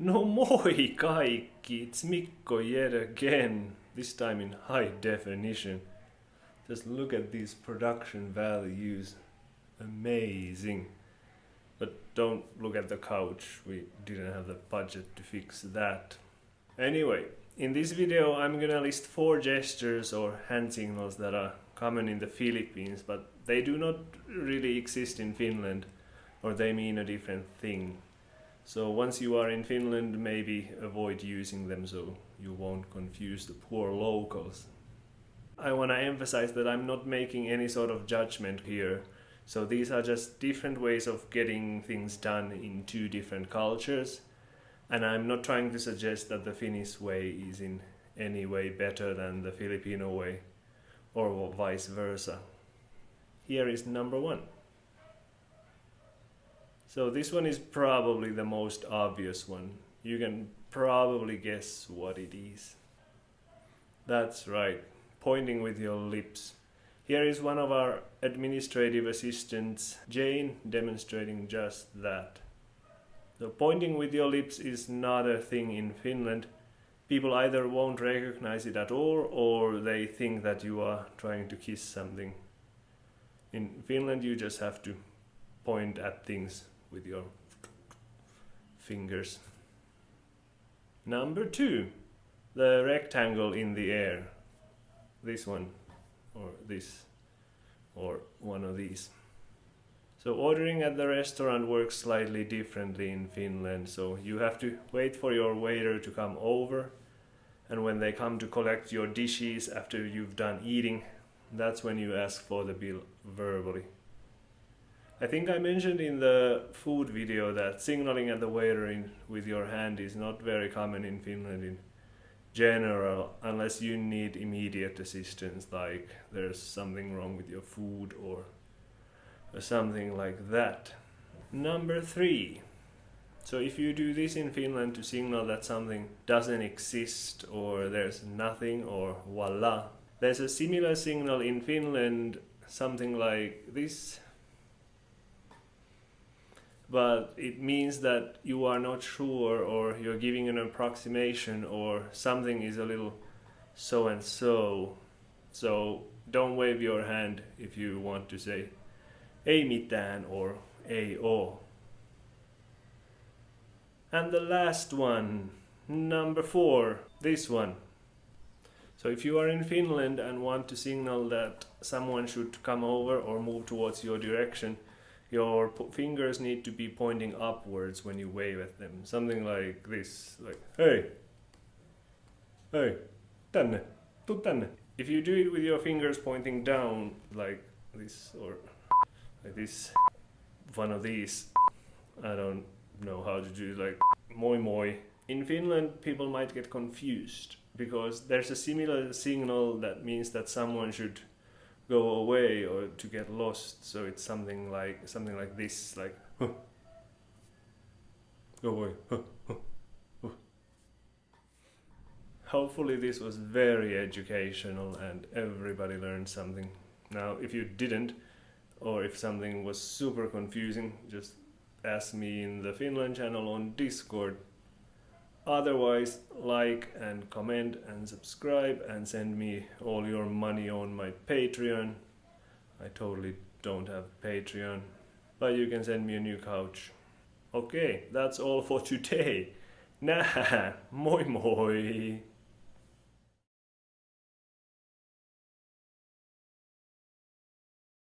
No moi kaikki, it's Mikko yet again, this time in high definition. Just look at these production values, amazing. But don't look at the couch, we didn't have the budget to fix that. Anyway, in this video I'm gonna list 4 gestures or hand signals that are common in the Philippines, but they do not really exist in Finland, or they mean a different thing. So once you are in Finland, maybe avoid using them so you won't confuse the poor locals. I want to emphasize that I'm not making any sort of judgment here. So these are just different ways of getting things done in 2 different cultures. And I'm not trying to suggest that the Finnish way is in any way better than the Filipino way, or vice versa. Here is number 1. So this one is probably the most obvious one. You can probably guess what it is. That's right, pointing with your lips. Here is one of our administrative assistants, Jane, demonstrating just that. So pointing with your lips is not a thing in Finland. People either won't recognize it at all, or they think that you are trying to kiss something. In Finland you just have to point at things with your fingers. Number 2, the rectangle in the air. This one, or this, or one of these. So ordering at the restaurant works slightly differently in Finland. So you have to wait for your waiter to come over, and when they come to collect your dishes after you've done eating, that's when you ask for the bill verbally. I think I mentioned in the food video that signaling at the waiter with your hand is not very common in Finland in general, unless you need immediate assistance, like there's something wrong with your food or something like that. Number 3. So if you do this in Finland to signal that something doesn't exist or there's nothing or voila, there's a similar signal in Finland, something like this. But it means that you are not sure, or you're giving an approximation, or something is a little so and so. So don't wave your hand if you want to say ei mitään or ei oo. And the last one, number 4, this one. So if you are in Finland and want to signal that someone should come over or move towards your direction, your fingers need to be pointing upwards when you wave at them. Something like this, like hey, hey, tänne, tuu tänne. If you do it with your fingers pointing down, like this, or like this, one of these, I don't know how to do, like moi moi. In Finland, people might get confused because there's a similar signal that means that someone should go away or to get lost. So it's something like this, like huh. Go away. Huh. Huh. Huh. Hopefully this was very educational and everybody learned something. Now if you didn't, or if something was super confusing, just ask me in the Finland channel on Discord. Otherwise, like and comment and subscribe and send me all your money on my Patreon. I totally don't have Patreon, but you can send me a new couch. Okay, that's all for today. Nah, moi moi!